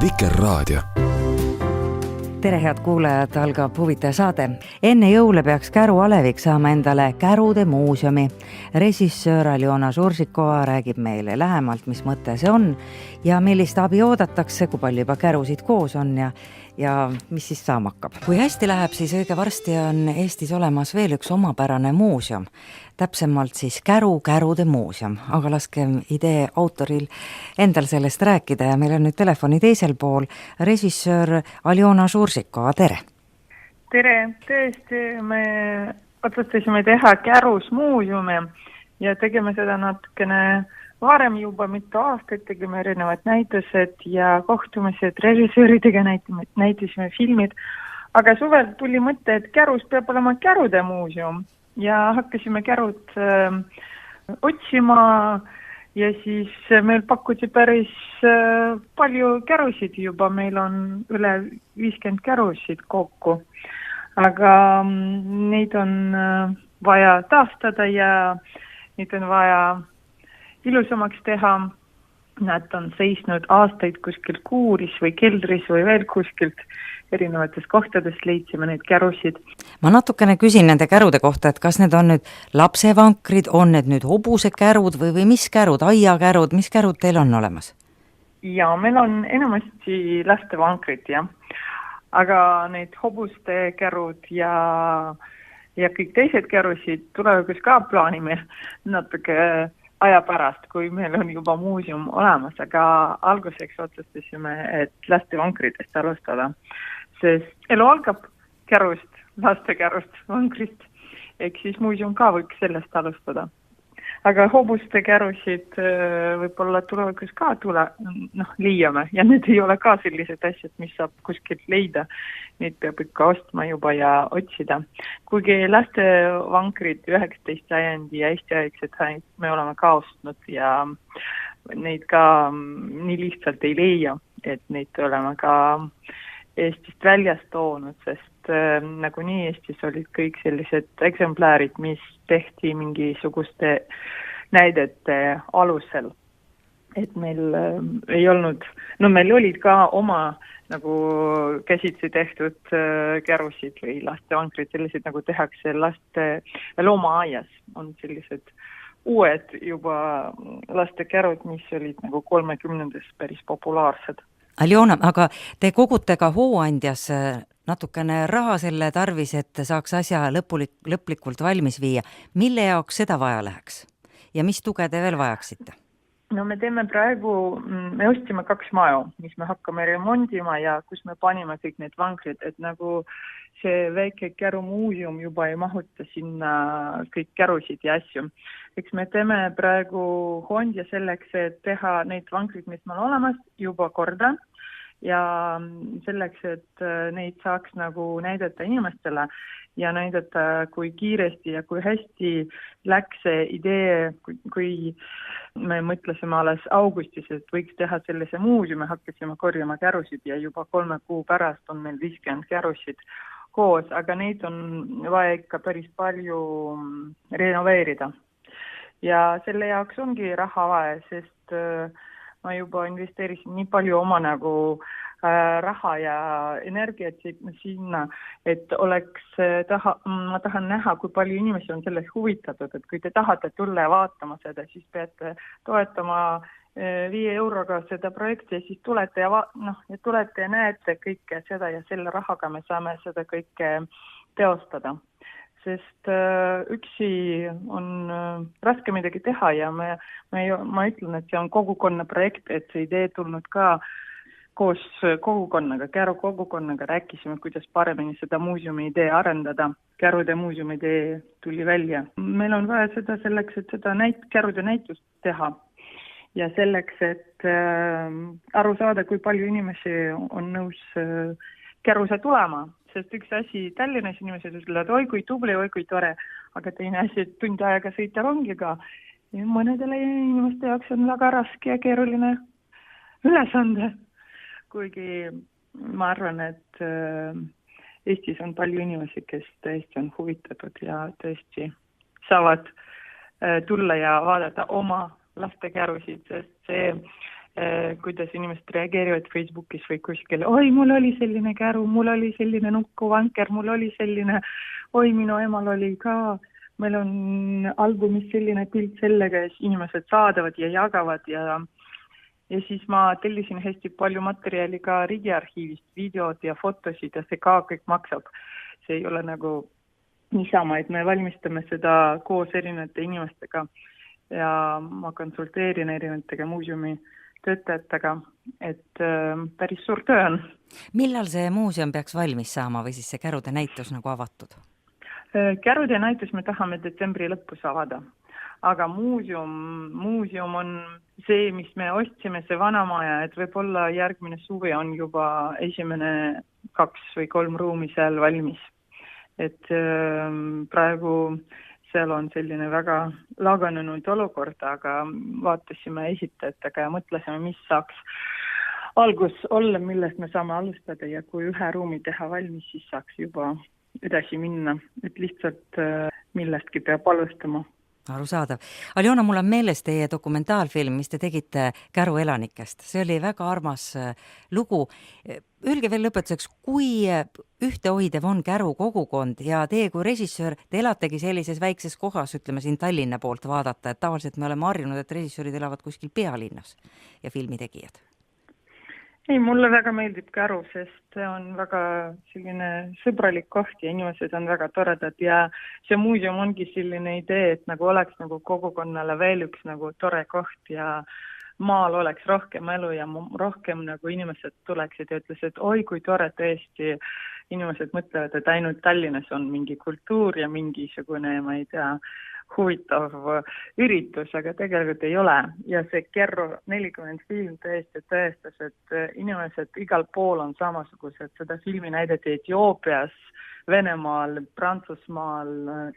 Vikerraadio. Tere, head kuulajad, algab huvitaja saade. Enne jõule peaks Käru Alevik saama endale Kärude muuseumi. Režissöör Aljona Žuržikova räägib meile lähemalt, mis mõte see on ja millist abi oodatakse, kui palju juba kärusid koos on ja mis siis saama hakkab. Kui hästi läheb, siis õige varsti on Eestis olemas veel üks omapärane muuseum. Täpsemalt siis Kärude muuseum, aga laskem idee autoril endal sellest rääkida ja meil on nüüd telefoni teisel pool režissöör Aljona Žuržikova, tere! Tere, tõesti, me otsustasime teha Kärus muuseumi ja tegime seda natukene varem juba mitu aastat, tegime erinevad näitused ja kohtumised režissööridega, näitasime filmid, aga suvel tuli mõte, et Kärus peab olema Kärude muuseum. Ja hakkasime Kärud otsima ja siis meil pakuti päris palju kärusid juba, meil on üle 50 kärusid kokku, aga neid on vaja taastada ja neid on vaja ilusamaks teha. Nad on seisnud aastaid kuskil kuuris või keldris või veel kuskilt erinevatest kohtadest leidsime neid kärusid. Ma natukene küsin nende kärude kohta, et kas need on nüüd lapsevankrid, on need nüüd hobusekärud või mis kärud, aiakärud, mis kärud teil on olemas? Ja, meil on enamasti lastevankrid, jah. Aga need hobuste kärud ja kõik teised kärusid tulevikus ka plaanime natuke aja pärast, kui meil on juba muuseum olemas, aga alguseks otsustasime, et lastevankritest alustada, sest elu algab kärust, laste kärust, vankrist, ehk siis muuseum ka võiks sellest alustada. Aga hobuste kärusid võib-olla tulevikus ka leiame ja need ei ole ka sellised asjad, mis saab kuskilt leida. Neid peab ikka ostma juba ja otsida. Kuigi lastevankrid 19. sajandi ja Eesti-aegsed me oleme ka ostnud ja neid ka nii lihtsalt ei leia, et neid oleme ka Eestist väljast toonud, sest nagunii Eestis olid kõik sellised eksemplaarid, mis tehti mingisuguste näidete alusel. Et meil ei olnud, meil olid ka oma nagu käsitsi tehtud kärusid või lastevankrid, sellised nagu tehakse laste loomaaias. On sellised uued juba lastekärud, mis olid nagu 30-ndas päris populaarsed. Aljona, aga te kogute ka hooandjas natukene raha selle tarvis, et saaks asja lõplikult valmis viia. Mille jaoks seda vaja läheks? Ja mis tuge te veel vajaksite? No me teeme praegu, me ostsime 2 maju, mis me hakkame remondima ja kus me panime kõik need vankrid, et nagu see väike kärumuuseum juba ei mahuta sinna kõik kärusid ja asju. Eks me teeme praegu hooandja selleks, et teha neid vankrid, mis meil olemas juba korda ja selleks, et neid saaks nagu näidata inimestele ja näidata, kui kiiresti ja kui hästi läks see idee, kui me mõtlesime alles augustis, et võiks teha sellise muuseumi, hakkasime korjama kärusid ja juba 3 kuu pärast on meil 50 kärusid koos, aga neid on vaja ikka päris palju renoveerida. Ja selle jaoks ongi raha vaja, sest ma juba investeerisin nii palju oma nagu raha ja energiat sinna, et ma tahan näha, kui palju inimesi on sellest huvitatud, et kui te tahate tulla ja vaatama seda, siis peate toetama 5 euroga seda projekti ja siis tulete ja näete kõike seda ja selle rahaga me saame seda kõike teostada. Sest üksi on raske midagi teha ja ma ütlen, et see on kogukonna projekt, et see idee tulnud ka koos kogukonnaga, Käru kogukonnaga rääkisime, kuidas paremini seda muuseumi idee arendada. Kärude muuseumi idee tuli välja. Meil on vaja seda selleks, et seda Kärude näitust teha ja selleks, et aru saada, kui palju inimesi on nõus Käruse tulema. Sest üks asi Tallinnas inimesed ütlevad, oi kui tubli, oi kui tore, aga teine asi, et tund aega sõita rongiga. Ja mõnedele inimeste jaoks on väga raske ja keeruline ülesande. Kuigi ma arvan, et Eestis on palju inimesi, kes tõesti on huvitatud ja tõesti saavad tulla ja vaadata oma laste kärusid, sest see kuidas inimesed reageerivad Facebookis või kuskil, oi, mul oli selline käru, mul oli selline nukkuvanker, mul oli selline, oi, minu emal oli ka, meil on albumis selline pilt sellega ja siis inimesed saadavad ja jagavad ja siis ma tellisin hästi palju materjali ka Riigiarhiivist, videod ja fotosid ja see ka kõik maksab. See ei ole nagu niisama, et me valmistame seda koos erinevate inimestega ja ma konsulteerin erinevate muuseumi töötajatega, et päris suur töö on. Millal see muuseum peaks valmis saama või siis see kärude näitus nagu avatud? Kärude näitus me tahame detsembri lõpus avada, aga muuseum on see, mis me ostsime, see vanamaja, et võib-olla järgmine suve on juba esimene 2 või 3 ruumi seal valmis. Et praegu seal on selline väga laganenud olukord, aga vaatasime esitajatega ja mõtlesime, mis saaks algus olla, millest me saame alustada ja kui 1 ruumi teha valmis, siis saaks juba edasi minna, et lihtsalt millestki peab alustama. Arusaadav. Aljona, mul on meeles teie dokumentaalfilm, mis te tegite Käru elanikest. See oli väga armas lugu. Öelge veel lõpetuseks, kui ühtehoidev on Käru kogukond ja teie kui režissöör, te elategi sellises väikses kohas, ütleme siin Tallinna poolt vaadata, et tavaliselt me oleme harjunud, et režissöörid elavad kuskil pealinnas ja filmitegijad. Ei, mulle väga meeldib Käru, sest see on väga selline sõbralik koht ja inimesed on väga toredad ja see muuseum ongi selline idee, et nagu oleks nagu kogukonnale veel üks nagu tore koht ja maal oleks rohkem elu ja rohkem nagu inimesed tuleksid ja ütles, et oi, kui tore tõesti inimesed mõtlevad, et ainult Tallinnas on mingi kultuur ja mingisugune, ma ei tea, huvitav üritus, aga tegelikult ei ole. Ja see Kerro 40 film tõesti tõestas, et inimesed igal pool on samasugused. Seda filmi näidati Etioopias, Venemaal, Prantsusmaal,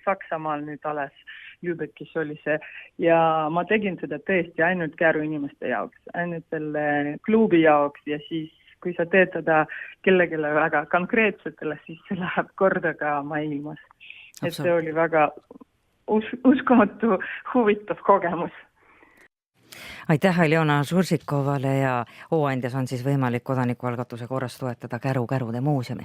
Saksamaal nüüd alles, Lübeckis oli see. Ja ma tegin seda tõesti ainult Käru inimeste jaoks, ainult selle klubi jaoks ja siis kui sa teed teda kellelegi väga konkreetsetele, siis see läheb korda ka maailmas. Et see oli väga uskumatu huvitav kogemus. Aitäh Aljona Žuržikovale ja hooandjas on siis võimalik kodanikualgatuse korras toetada Kärude muuseumi.